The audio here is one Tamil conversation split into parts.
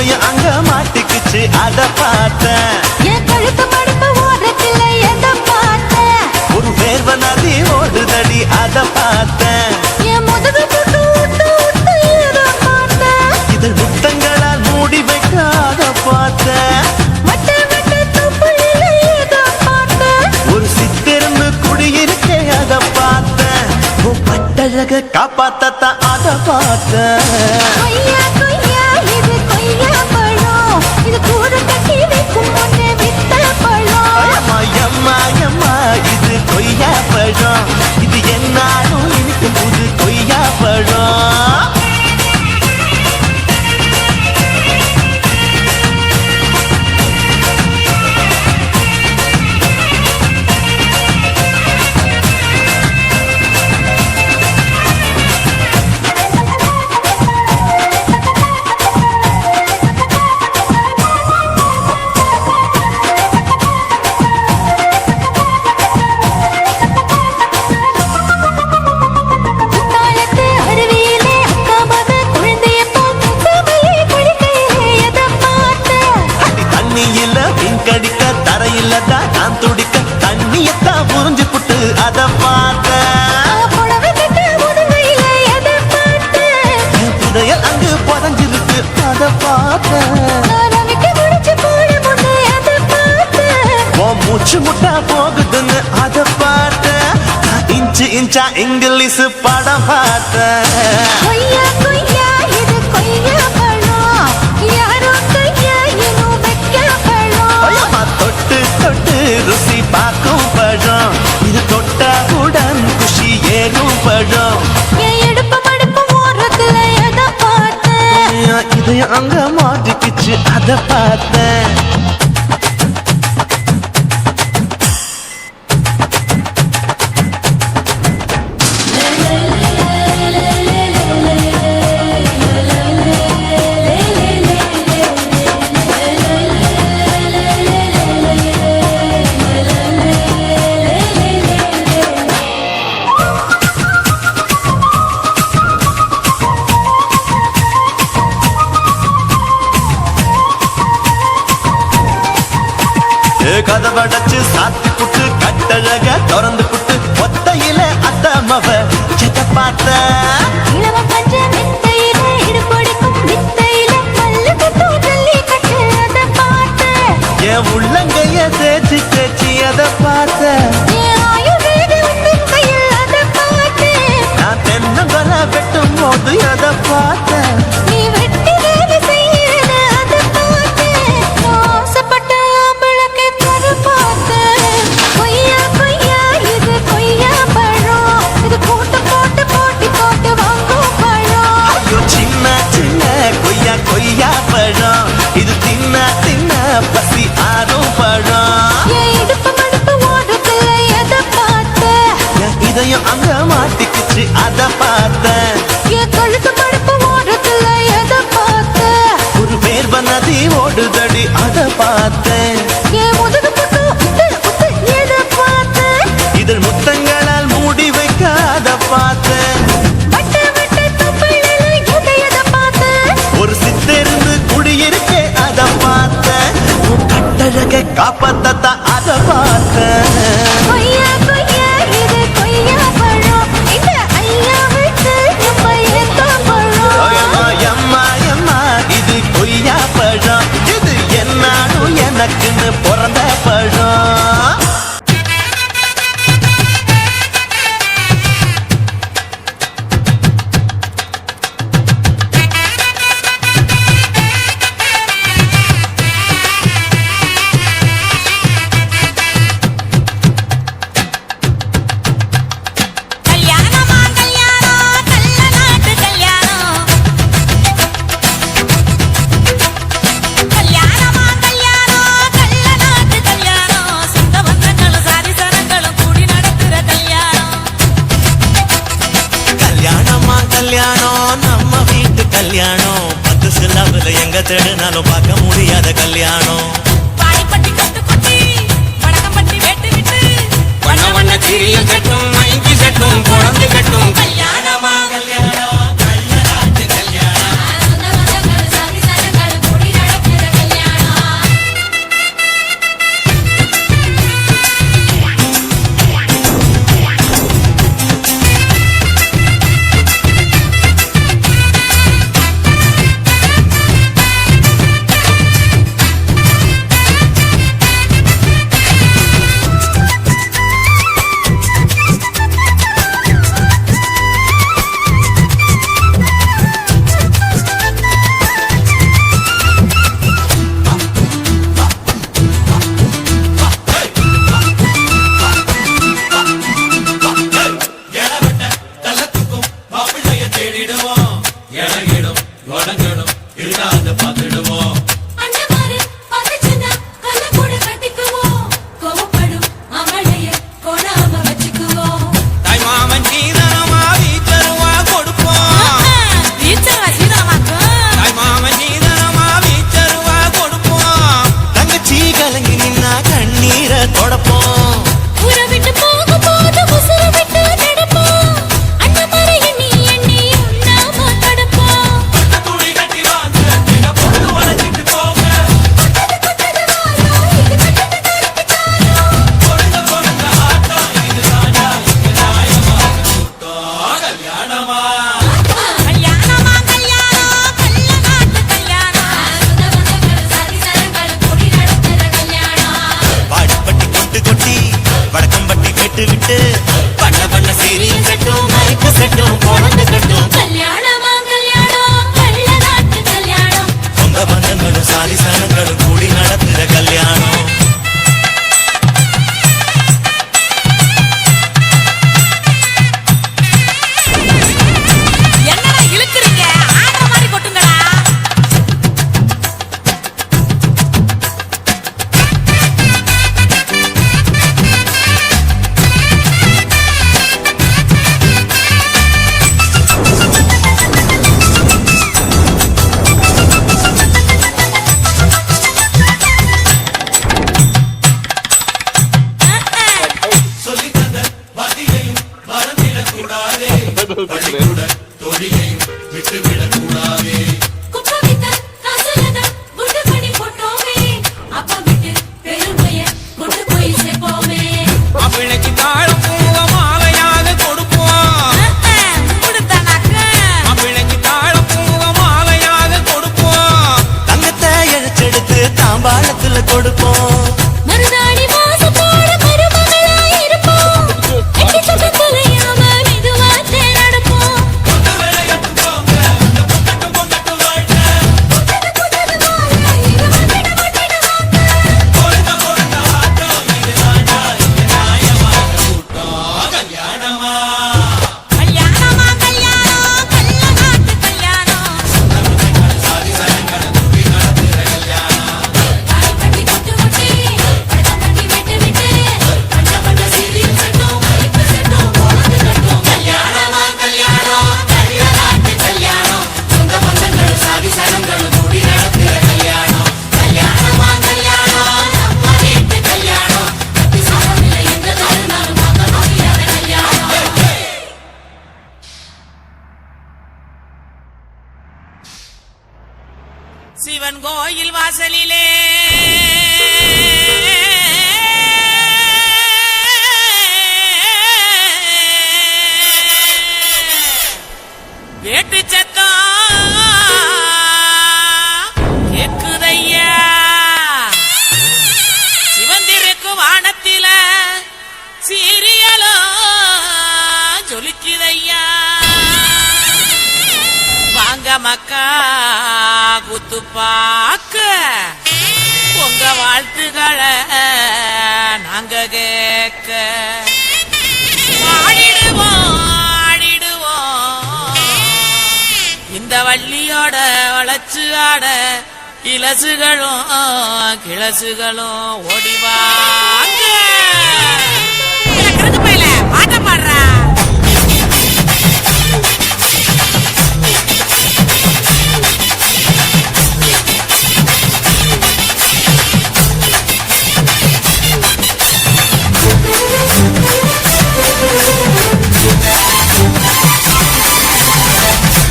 இதயம் அங்க மாட்டிக்குச்சு அத பார்த்தேன். என் கழுத்து மடுப்பு ஓரத்துல எதை பார்த்தேன். ஒரு வேர்வ நதி ஓடுதடி அத பார்த்தேன். என் முதுகு போட்டு விட்டு விட்டு எதை பார்த்தேன். இது முத்தங்களால் மூடி வைக்க அத பார்த்தேன். மட்ட மட்ட தொப்புளில எதை பார்த்தேன். ஒரு சித்திரன்னு குடியிருக்கே அத பார்த்தேன். பட்டழக காப்பாத்தத்தான் அத பார்த்தேன். கொய்யா கொய்யா இது கொய்யா பழம். இது கூட கட்டி வைக்கும் முன்னே வித்த பழம். அம்மா அம்மா அம்மா இது கொய்யா பழம். இது என்னாலும் இனிக்கும் புது கொய்யா பழம். குத்தாலத்து அருவியிலே அக்கா மக குழந்தைய போல் சமையே குளிக்கையிலே எதை பார்த்தேன். அடி தண்ணியில விங்கடிக்க தரையில தான் நான் துடிக்க தண்ணியத்தான் புரிஞ்சு புட்டு அத பார்த்தேன். புடவை கட்ட முதுகையில எதை பார்த்தேன். என் புதையல் அங்கு புதஞ்சிருக்கு அத பார்த்தேன். நான் அவிக்க முடிச்சு போட முன்னே எதை பார்த்தேன். உன் மூச்சு முட்டா போகுதுன்னு அத பார்த்தேன். நான் இன்ச்சு இன்ச்சா இங்கிலீஷ் படம் பார்த்தேன். கொய்யா கொய்யா இது கொய்யா பழம். யாரோ கையா இன்னும் வைக்க பழம். அம்மா தொட்டு தொட்டு ருசி பார்க்கும் பழம். இது தொட்டாவுடன் குஷி ஏறும் பழம். என் இடுப்பு மடுப்பு ஓரத்துல எதை பார்த்தேன். என் இதயம் அங்க மாட்டிக்கிச்சு அத பார்த்தேன். கதவடைச்சு சாத்தி புட்டு கட்டழக திறந்து புட்டு ஒத்தையில அத்தமவ எதை பார்த்த. இளவ பஞ்ச மெத்தையில இடுப்பொடிக்கும் வித்தையில மல்லு கட்டும் ஜல்லி கட்டு அதை பார்த்தேன். என் உள்ளங்கைய தேய்ச்சி தேய்ச்சி அதை பார்த்த. என் ஆயுர்வேத உந்தன் கையில் அதை பார்த்தேன். நான் தென்னங்கரை வெட்டும் போது எதை பார்த்த. நீ வெட்டி வேலை செய்யறத அதை பார்த்தேன். ஆசைப்பட்ட ஆம்பளக்கு தர பார்த்தேன். கொய்யா கொய்யா இது கொய்யா பழம். இது போட்டு போட்டு போட்டி போட்டு வாங்கும் பழம். ஐயோ சின்ன சின்ன கொய்யா கொய்யா பழம். இது தின்ன தின்ன பசி ஆறும் பழம். என் இடுப்பு மடுப்பு ஓரத்துல எதை பார்த்தேன். என் இதயம் அங்க மாட்டிக்குச்சு அத பார்த்தேன். என் கழுத்து மடுப்பு ஓரத்துல எதை பார்த்தேன். ஒரு வேர்வ நதி ஓடுதடி அத பார்த்தேன். என் முதுகு போட்டு உத்து உத்து எதை பார்த்தேன். இதழ் முத்தங்களால் மூடி வைக்க அத பார்த்தேன். வட்ட வட்ட தொப்புளில எதை பார்த்தேன். ஒரு சித்திருந்து குடியிருக்கே அத பார்த்தேன். உன் கட்டழக காப்பாத்தத்தான் அத பார்த்தேன். கொய்யா கொய்யா இது கொய்யா பழம். இந்த ஐயா விட்டு நம்ம ஏத்த பழம். அம்மா அம்மா அம்மா இது கொய்யா பழம். இது என்னாலும் எனக்குன்னு பிறந்த பழம். கல்யாணமா கல்யாணம் கல்ல நாட்டு கல்யாணம். கல்யாணமா கல்யாணம் கல்ல நாட்டு கல்யாணம். சொந்த பந்தங்களும் சாதி சனங்களும் கூடி நடத்துற கல்யாணம். கல்யாணமா கல்யாணம் நம்ம வீட்டு கல்யாணம். 10 சிலாவுல எங்க தேடினாலும் பார்க்க முடியாத கல்யாணம். பாடிப்பட்டி கட்டு கொட்டி வடக்கம்பட்டி வேட்டு விட்டு வண்ண வண்ண திரியும் கட்டும் மைக்கு கட்டும் குழந்தை கட்டும் கல்யாணமா கல்யாணம் கல்யாணம் சொந்த பந்தங்களும் சாதி சனங்களும் கூடி கல்யாணமா கல்யாணமா கல்யாணம் கள்ள நாட்டு கல்யாணம் வாடிப்பட்டி கொட்டு கொட்டி வடக்கம்பட்டி கெட்டு விட்டு பண்ண பண்ண சீரியல் செட்டும் மைக்கு செட்டும் குழந்தை கட்டும் கல்யாணமா கல்யாணம் கள்ள நாட்டு கல்யாணம் சொந்த பந்தங்களும் சாதி சனங்களும் கூடி நடத்துற கல்யாணம் என்னடா இழுக்குறீங்க ஆடுற மாதிரி கொட்டுங்கடா சொல்லித்தந்த வாத்தியையும் மறந்திடக்கூடாதே பள்ளிக்கூட தொழிலையும் விட்டுவிடக்கூடாதே குப்பவித்த காசலத குண்டு பண்ணி போட்டோமே அப்பா விட்டு பெருமைய கொண்டு போய் சேர்ப்போமே அவளுக்கு தாழம் பூவ மாலையாக கொடுப்போம் அவளுக்கு தாழம் பூவ மாலையாக கொடுப்போம் தங்கத்தை இழைச்செடுத்து தாம்பாளத்துல கொடுப்போம் மருதாணி வாசத்தோட மருமகளா இருப்போம் எட்டி சொக்க தொலையாம மெதுவா தேனடுப்போம் கொண்ட விளையாட்டு போங்க அந்த பொங்கட்டும் பொங்கட்டும் வாழ்க்கை பொருந்த பொருந்த ஆட்டம் இதுதாண்டா இங்க நியாயமான கூட்டம் கல்யாணமா கல்யாணமா கல்யாணம் கள்ள நாட்டு கல்யாணம் சாதி சனங்களை கூடி நடத்துற கல்யாணம் கட்டி கொட்டு கொட்டி படம் கட்டி விட்டு விட்டு பண்ண பண்ண சீரியல் செட்டும் மைக்கு செட்டும் குழந்தை கட்டும் கல்யாணமா கல்யாணம் கல்ல நாட்டு கல்யாணம் சொந்த பந்தங்கள் சாதி சனங்கள் கூடி நடத்துற கல்யாணம் கல்யாணமா கல்யாணம் நம்ம வீட்டு கல்யாணம் கட்டி சாதமில்லை எந்த தருணாலும் பார்க்க முடியாத கல்யாணம் சிவன் கோயில் வாசலிலே வேட்டு சத்தம் கேக்குதையா சிவந்திருக்கு வானத்தில சீரியலோ ஜொலிக்குதையா வாங்க மக்கா குத்து பாக்க உங்க வாழ்த்துக்களை நாங்க கேட்க ஆடிடுவோம் ஆடிடுவோம் இந்த வள்ளியோட வளச்சு ஆட இலசுகளும் கிளசுகளும் ஓடிவாங்க கிழக்கு பையில பாட்ட பாடுறா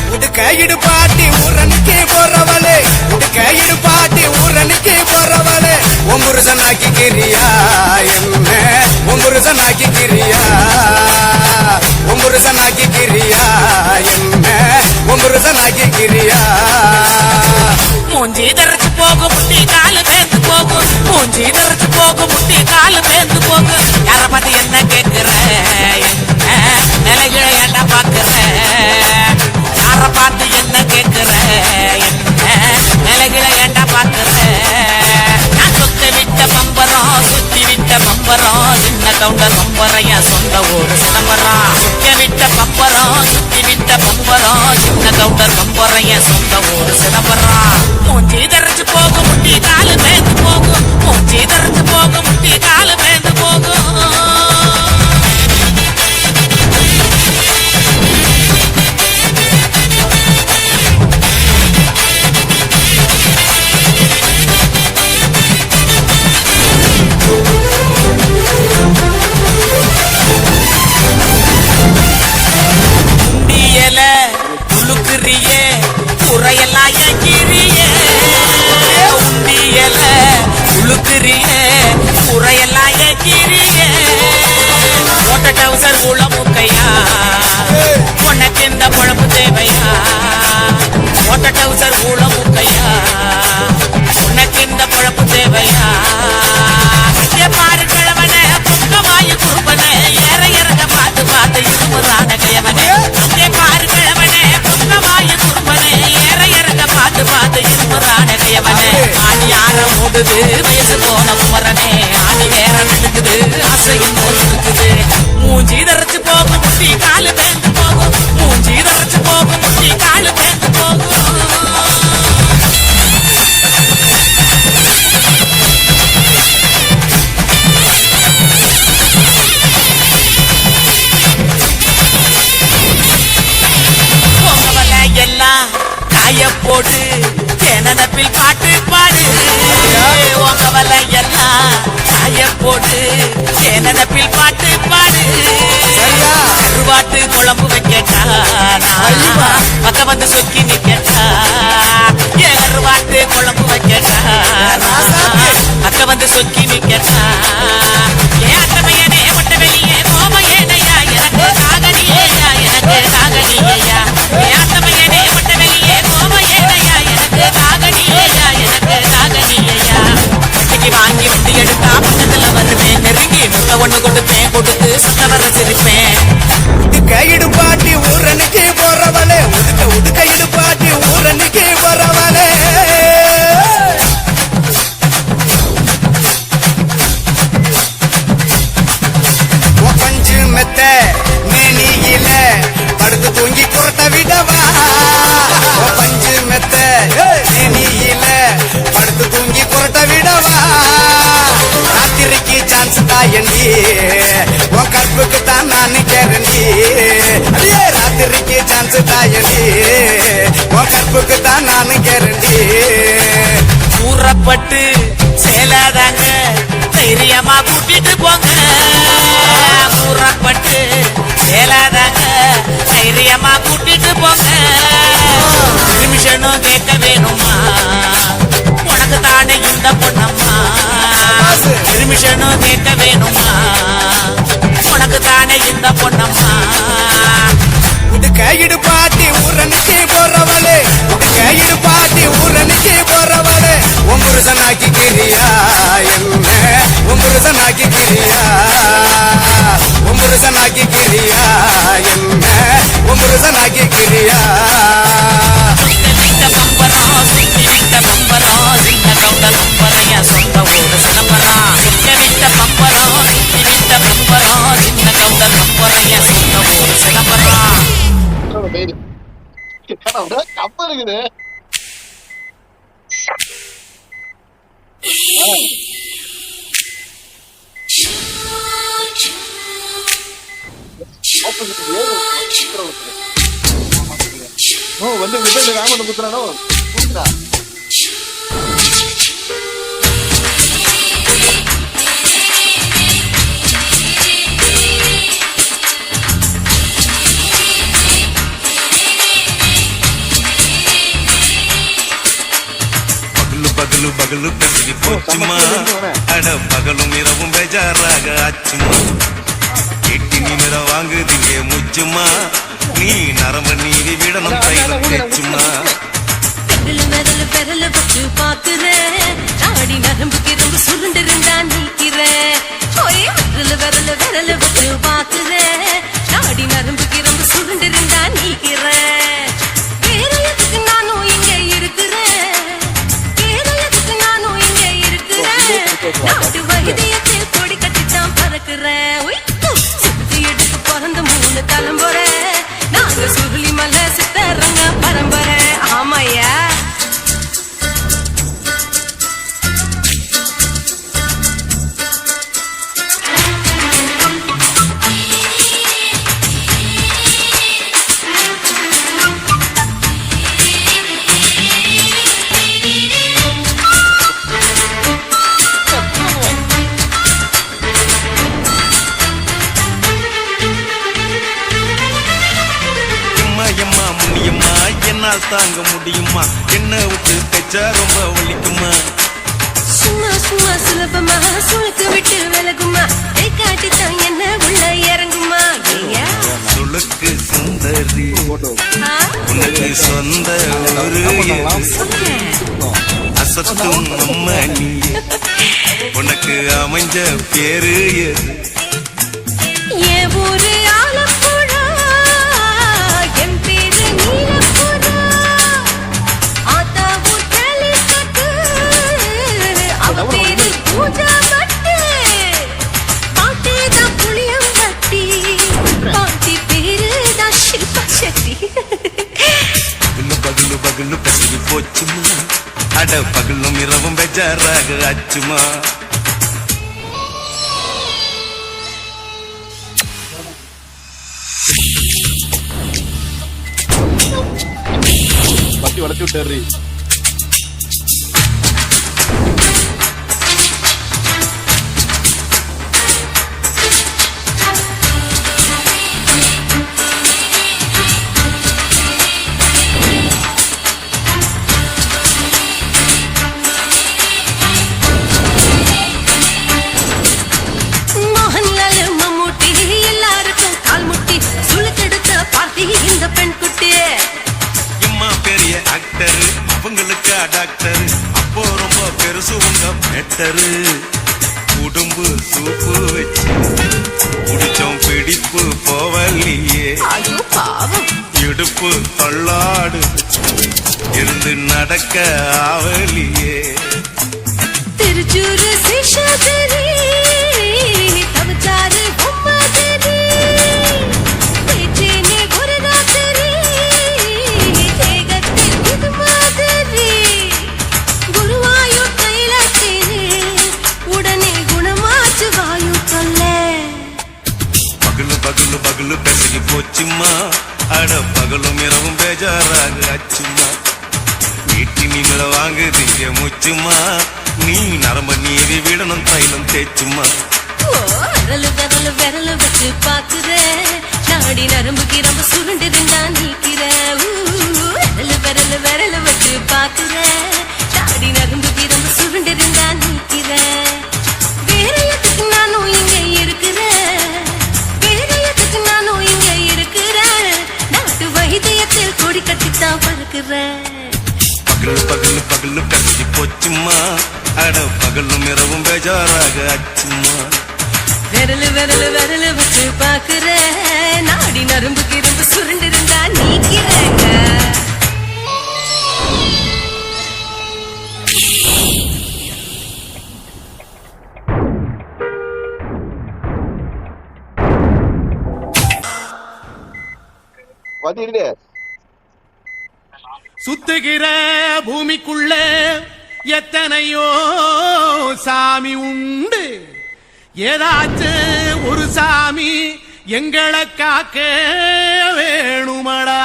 உடுக்க இடுபாட்டி ஊரனுக்கு போறவளே உடுக்க இடுபாட்டி ஊரனுக்கு போறவளே ஒம்புருசனாக்கி கிரியா என்ன ஒம்புருசனாக்கி கிரியா ஒம்புருசனாக்கி கிரியா என்ன ஒம்புருசனாக்கி கிரியா மூஞ்சி தரைச்சு போகும் முட்டி காலு பேந்து போகும் மூஞ்சி தரைச்சு போகும் முட்டி காலு பேந்து போகும் யார பத்தி என்ன கேக்குற என்ன நிலைகளை என்ன பாக்குற யார பார்த்து என்ன கேக்குற என்ன நிலைகளை என்ன பாக்குற நான் சுத்தி விட்ட பம்பரம் சுத்தி விட்ட பம்பரம் சின்ன கவுண்டர் பம்பரம் என் சொந்த ஊரு சிதம்பரம் சுத்தி விட்ட பம்பரம் சுத்தி விட்ட பம்பரம் சின்ன கவுண்டர் பம்பரம் என் சொந்த ஊரு சிதம்பரம் மூஞ்சி தரைச்சு போகும் முட்டி காலு பேந்து போகும் மூஞ்சி தரைச்சு போகும் முட்டி காலு பேந்து போகும் குண்டியல குலுக்குறியே குறையெல்லாம் எங்கிரியே அந்த குமரனே ஆடு வேற நடக்குது ஆசை இன்னொரு இருக்குது மூஞ்சி தரைச்சு போகும் முட்டி காலு பேந்து போகும் மூஞ்சி தரைச்சு போகும் முட்டி காலு பேந்து போகும் எல்லாம் காய போட்டு தேனப்பில் பாட்டு பாடு உங்க வலை எல்லாம் காய போட்டு தேனப்பில் பாட்டு பாடு கருவாட்டு குழம்பு வைக்கட்டா பக்க வந்து சொக்கி நிக்கட்டா கருவாட்டு குழம்பு வைக்கட்டா பக்க வந்து சொக்கி நிக்கட்டா ஏற்றமையனே ஒட்ட வெளியே போம ஏனையா எனக்கு தாகனியா எனக்கு தாகனியா ஏற்றமையனே ஒட்ட வெளியே போம ஏனையா எனக்கு தாகனியா எனக்கு தாகனியா இன்னைக்கு வாங்கி வண்டி எடுத்தா பக்கத்துல வருவேன் நெருங்கி முத்த ஒண்ணு கொடுப்பேன் கொடுத்து சுத்த வர சிரிப்பேன் கையிடு பாட்டி ஊரனுக்கு போறவளே உடுக்க இடு பாட்டி ஊரனுக்கு போறவளே பஞ்சு மெத்த மேனியில படுத்து தூங்கி குரட்ட விடவா பஞ்சு மெத்த மேனியில படுத்து தூங்கி குரட்ட விடவா ராத்திரிக்கு சான்ஸ் தாயண்டி உன் கற்புக்கு தான் நான் கேரண்டி அடியே ராத்திரிக்கு சான்ஸ் தாயண்டி உன் கற்புக்கு தான் நான் கேரண்டி ஊறப்பட்டு சேலாதாங்க தைரியமா கூட்டிட்டு போங்க ஊறப்பட்டு சேலாதாங்க தைரியமா கூட்டிட்டு போங்க நிமிஷனும் கேட்க வேணுமா உனக்கு தானே இந்த பொண்ணம்மா நிமிஷனும் கேட்க வேணுமா உனக்கு தானே இந்த பொண்ணம்மா உடுக்க இடு பாட்டி ஊரனுக்கு போறவளே உடுக்க இடு பாட்டி ஊரனுக்கு போறவளே ஒம்புருசனாக்கி கிரியா என்ன ஒம்புருசனாக்கி கிரியா ஒம்புருசனாக்கி கிரியா என்ன ஒம்புருசனாக்கி கிரியா விட்ட பம்பரம் சுத்தி விட்ட பம்பரம் சின்ன கவுண்ட நம்பரைய சொந்த ஊரு சிதம்பரம் விட்ட பம்பரம் சுத்தி விட்ட பம்பரம் சின்ன கவுண்ட நம்பரைய சொந்த ஊரு சிதம்பரம் கப்ப இருக்குது வந்து விட்டு ராமன் குத்துறானோ குத்துறா பகலு பகலு பசிரி போச்சுமா அட பகலும் இரவும் பேஜாராக ஆச்சுமா எட்டி நிமிர வாங்குதீங்க முச்சுமா நீ நரம்ப நீதி விடணும் தைலம் தேச்சுமா விரல வச்சு பாக்குறேன் நாடி நரம்புக்கு ரொம்ப சுருண்டு இருந்தா நீக்கிறேன் விரல வச்சு பாக்குறேன் நாடி நரம்புக்கு ரொம்ப சுருண்டு இருந்தா நீக்கிறேன் வேற எதுக்கு நானும் இங்க இருக்கிறேன் நாட்டு வைத்தியத்தில் கொடி கட்டித்தான் பறக்குறேன் சுத்தி எடுத்து பிறந்த 3 தலைமுறை நாங்க சுருளி மலை சித்தரங்க பரம்பரை ஆமையா தாங்க முடியுமா என்ன விட்டு தைச்சா ரொம்ப வலிக்குமா சும்மா சும்மா சுலபமா சுளுக்கு விட்டு விலகுமா கை காட்டித்தான் என்ன உள்ள இறங்குமா சுளுக்கு சுந்தரி உனக்கு சொந்த ஒரு அசத்தும் நம்ம நீ உனக்கு அமைஞ்ச பேரு என் ஊரு ஆலப்புழா என் பேரு நீலப்புறா ஆத்தாவும் தலிக்கட்டு அவ பேரு பூஜா அட பகலும் இரவும் பெஜாராக ஆச்சுமா பத்தி வளர்ச்சி விட்டாரு. மோகன்லால் மம்முட்டி எல்லாருக்கும் கால் முட்டி சுளுக்கெடுத்த பார்ட்டி இந்த பெண் குட்டி. அம்மா பெரிய ஆக்டர் அவங்களுக்கு டாக்டர் அப்போ ரொம்ப பெருசு உங்க பெட்டரு உடம்பு சூப்பு வச்சு குடிச்சோம் பிடிப்பு போவலியே ஐயோ பாவம். இடுப்பு தள்ளாடு இருந்து நடக்க ஆவலியே திருச்சூர் சிஷாதிரி தவச்சாரு பொம்மாதிரி பேச்சேனே ஒரு ராத்திரி தேகத்தில் இது மாதிரி குருவாயூர் கைலாசேனே உடனே குணமாச்சு வாயு தொல்ல. பகலு பகலு பகலு பெசகி போச்சுமா அட பகலும் இரவும் பேஜாராக ஆச்சுமா வீட்டி நீங்கள வாங்குதீங்க முச்சுமா நீ நரம்ப நீதி விடணும் தைலம் தேச்சுமா ஓ விரலு விரலு விரலு வச்சு பாக்குற நாடி நரம்பு கிரம்பு சுருண்டு இருந்தா நீக்கிற. விரலு விரலு விரலு வச்சு பாக்குற நாடி நரம்பு கிரம்பு சுருண்டு இருந்தா நீக்கிற. வேற எதுக்கு நானும் இங்க இருக்கிற வேற எதுக்கு நானும் இங்க இருக்கிற நாட்டு வைத்தியத்தில் கொடி கட்டித்தான் பறக்குற. பகலு பகலு பகலு பெசகி போச்சுமா அட பகலும் இரவும் பேஜாராக ஆச்சுமா விரலு விரலு விரலு வச்சு பாக்குற நாடி நரம்பு கிரம்பு சுருண்டு இருந்தா நீக்கிறேங்க. பாத்தீங்களே சுத்துகிற பூமிக்குள்ள எத்தனையோ சாமி உண்டு ஏதாச்சும் ஒரு சாமி எங்களை காக்க வேணுமடா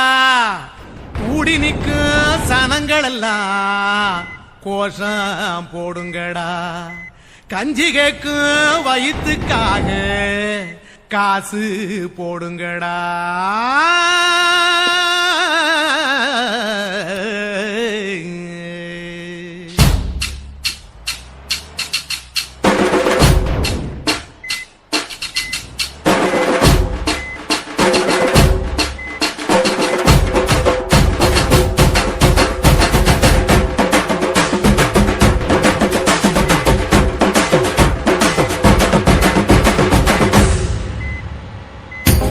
கூடி நிற்கும் சனங்கள் எல்லாம் கோஷம் போடுங்கடா கஞ்சி கேக்கும் வயிற்றுக்காக காசு போடுங்கடா.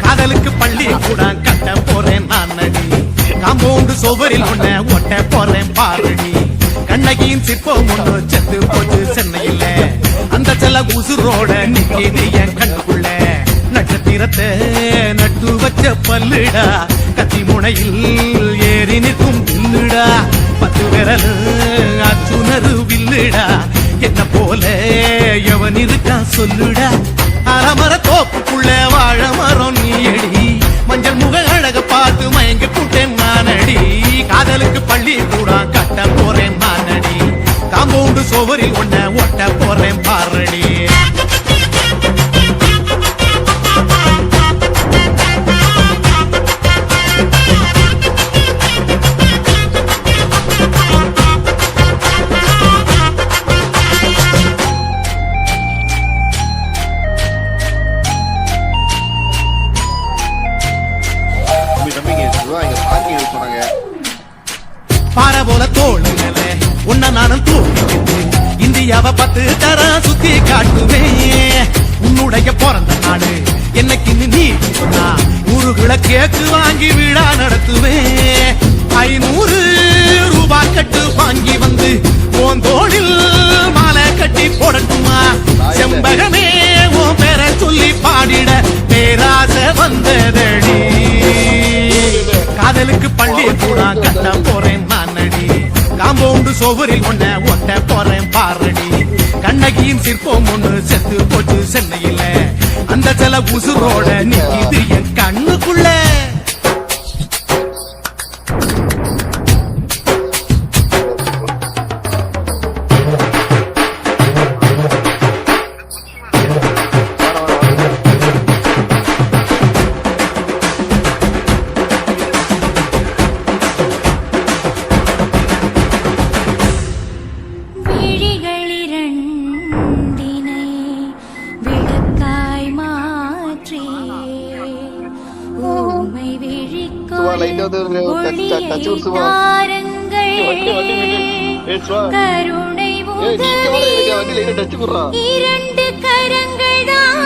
காதலுக்கு பள்ளி கூட கட்ட போறேன் நான் நடி காம்பவுண்டு சுவரில் ஒன்ன ஒட்ட போறேன் பாருடி கண்ணகியின் சிற்பம் ஒண்ணு செத்து போச்சு சென்னையில அந்த செல்ல உசுரோட நிக்கிது என் கண்ணுக்குள்ள நட்சத்திரத்தை நட்டு வச்ச பல்லுடா கத்தி முனையில் ஏறி நிற்கும் வில்லுடா 10 விரல் அச்சுணரு வில்லுடா என்ன போல எவன் இருக்கா சொல்லுடா அறமர தோப்புக்குள்ள வாழ மரம் நீயடி மஞ்சள் முக அழக பார்த்து மயங்கி கூட்டேன் நானடி காதலுக்கு பள்ளி கூட கட்ட போறேன் நானடி காம்பவுண்டு சோவரில் ஒன்ன ஒட்ட போறேன் பாரடி. பாறை போல தோளு மேல உன்ன நானும் தூக்கிட்டு இந்தியாவை 10 தரம் சுத்தி காட்டுவேன் உன்னுடைய பிறந்த நாடு என்னைக்கு நீ சொன்னா 100 கிலோ கேக்கு வாங்கி விழா நடத்துவேன் 500 ரூபாய் கட்டு வாங்கி வந்து உன் தோளில் மாலை கட்டி போடட்டுமா செம்பகமே உன் பேரை சொல்லி பாடிட பேராசை வந்ததடி காதலுக்கு பள்ளி கூட கட்ட போறேன் நானடி காம்பவுண்டு சோவரில் ஒன்ன ஒட்ட போறேன் பாரடி கண்ணகியின் சிற்பம் ஒண்ணு செத்து போச்சு சென்னையில அந்த சில உசுரோட நிக்குது என் கண்ணுக்குள்ள விழிகளிரண்டினை விளக்காய் மாற்றி ஊமை சுவா, light ஆ வந்து ஒரு touch ஒரு சுவா. வண்டி ஏய் சுவா. கருணை ஏய் நீ இங்க வாடா, எனக்கு வண்டி லைட்டா டச் குடுறா. இரண்டு கரங்கள்தான்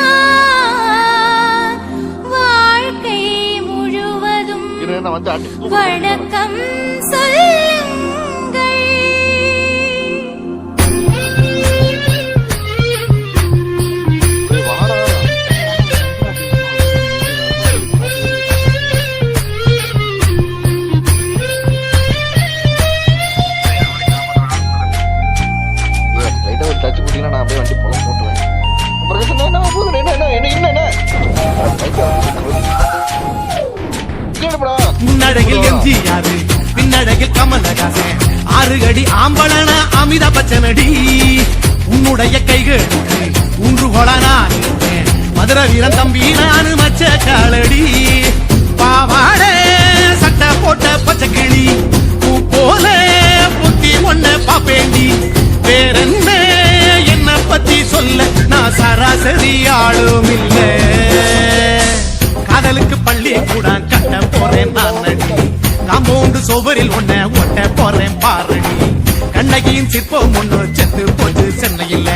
வாழ்க்கை முழுவதும் இரு நான் வந்து அடி வணக்கம் சொல்லுங்கள் ஏய் வாடா. லைட்டா ஒரு டச் குடுத்தீங்கன்னா நான் அப்படியே வண்டி போல போட்டுவேன். அப்புறம் என்ன போகுது என்ன முன்னழகில் எம்ஜிஆர் பின்னழகில் கமலஹாசன் 6 அடி ஆம்பளன அமிதாப் பச்சனடி உன்னுடைய கைகளுக்கு ஊன்றுகோலா நான் இருப்பேன் மதுரை வீரன் தம்பி நானு மச்ச காலடி பாவாடை சட்டை போட்ட பச்சை கிளி பூ போல புத்தி ஒன்ன பாப்பேண்டி வேறென்ன என்ன பத்தி சொல்ல நான் சராசரி ஆளும் இல்ல காதலுக்கு பள்ளி கூட கட்ட போறேன் நான் நடி காம்பவுண்டு சோவரில் ஒன்ன ஒட்ட போறேன் பாரடி கண்ணகியின் சிற்பம் ஒண்ணு செத்து போச்சு சென்னையில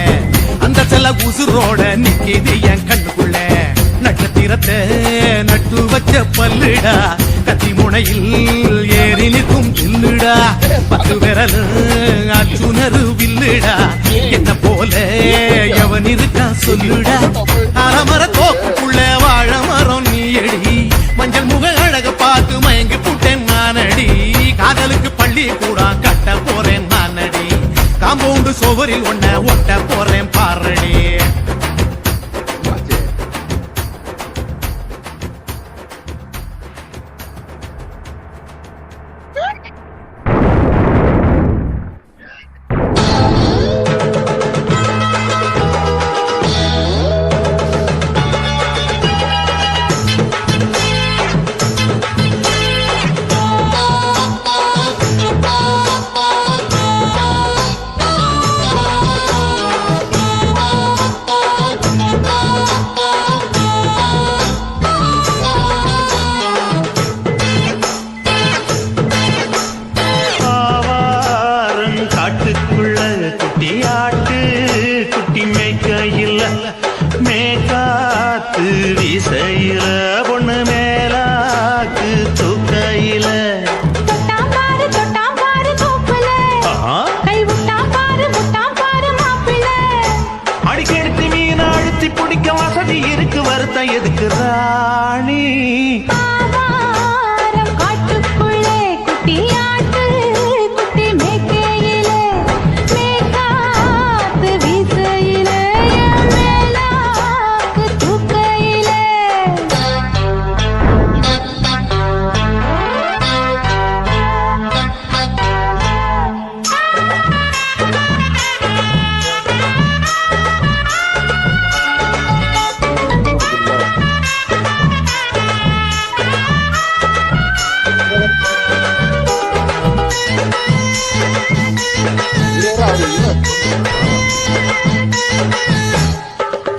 அந்த சில உசுரோட நிக்கிது என் கண்ணுக்குள்ள நட்சத்திரத்தை நட்டு வச்ச பல்லுடா கத்தி முனையில் ஏறி நிற்கும் வில்லுடா 10 விரல் அச்சுணரு வில்லுடா என்ன போல எவன் இருக்கா சொல்லுடா அறமர தோப்புக்குள்ள வாழ மரம் நீ எடி மஞ்சள் முக அழக பார்த்து மயங்கி புட்டேன் நானடி காதலுக்கு பள்ளி கூட கட்ட போறேன் நானடி காம்பவுண்டு சோவரில் ஒன்ன ஒட்ட போறேன் பாரடி காட்டுக்குள்ள குட்டியாட்டு குட்டி மேய்க்கையில் மேகாத்து விசையில பொண்ணு மேலாக்கு தூக்கையில தொட்டாம் பாரு தோப்புல கை விட்டாம் பாரு மாப்பிள்ள அடிக்கெடுத்து மீன் அழுத்தி பிடிக்க வசதி இருக்கு வருத்தம் எதுக்கு ராணி ஆவாரம் காட்டுக்குள்ளே குட்டியாட்டு குட்டி மேய்க்கையிலே மேகாத்து வீசையிலே என் மேலாக்கு தூக்கையிலே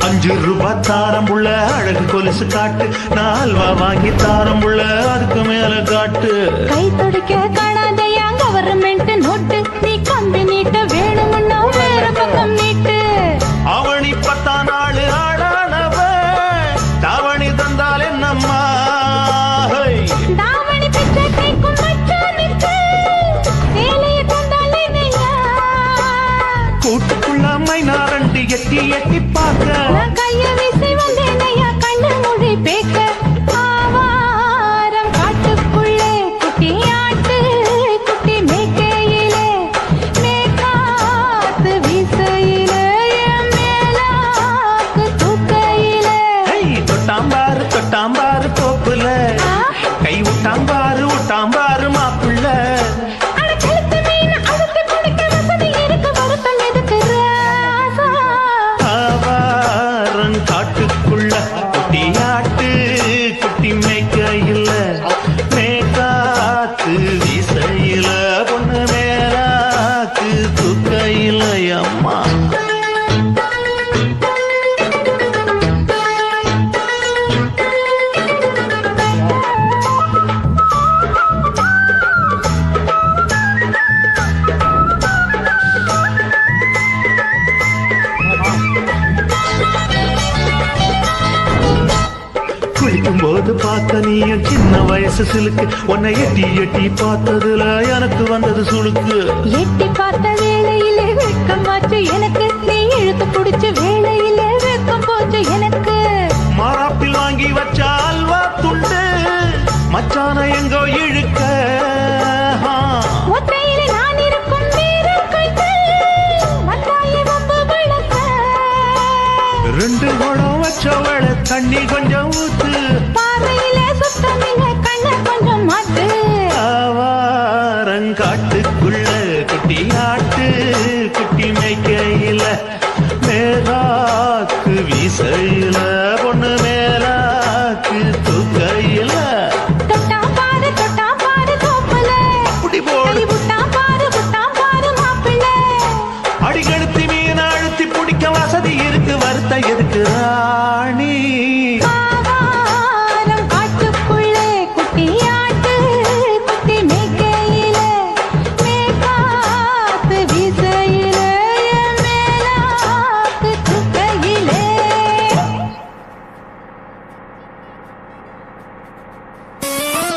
₹5 தாரம்புள்ள அழகு கொலுசு காட்டு 4 வாங்கி தாரம்புள்ள அதுக்கு மேல காட்டு கை துடிக்க காணாதையா கவர்மெண்ட் நோட்டு நீ கம்பி நீட்ட வேணும்னா வேற பக்கம் நீட்டு அவனி 10 நாள் ஆடானவ தாவணி தந்தால் என்னம்மா தாவணி பிச்சை கேட்கும் மச்சானுக்கு சேலையை தந்தாலே நெய்யா கூட்டுக்குள்ள மைனாரண்டி எட்டி எட்டி பார்க்க நான் கைய வீசி வந்தேனையா கண்ணு மொழி பேக்க ஆவாரம் காட்டுக்குள்ளே பாரு விட்டாம்பாரு மாப்பிள்ள அட கழுத்து மீன் அழுத்தி பிடிக்க வசதி இருக்கு வருத்தம் எதுக்கு ராசா ஆவாரம் காட்டுக்குள்ள குட்டியாட்டு குட்டி மேய்க்கையில் மேற்காத்து வீசையில பொண்ணு மேலாக்கு தூக்கையில் அம்மா குளிக்கும் போது பார்த்த நீயும் சின்ன வயசு சிலுக்கு உன்னை எட்டி எட்டி பார்த்ததுல எனக்கு வந்தது சுளுக்கு எட்டி பார்த்த வேளையிலே வெட்கம் மாற்று எனக்கு நீ இழுத்து பிடிச்ச வேளையிலே வெட்கம் போச்சு எனக்கு மாறாப்பில் வாங்கி வச்ச அல்வா துண்டு மச்சான எங்கோ இழுக்க ஒத்தையிலே நான் இருக்கும் வீரம் கைத்து வந்தாயே வம்பு விளக்க ரெண்டு குடம் வச்சவள தண்ணி கொஞ்சம் ஊத்து பாதையிலே சுத்தமில்லை கண்ண கொஞ்சம் மாற்று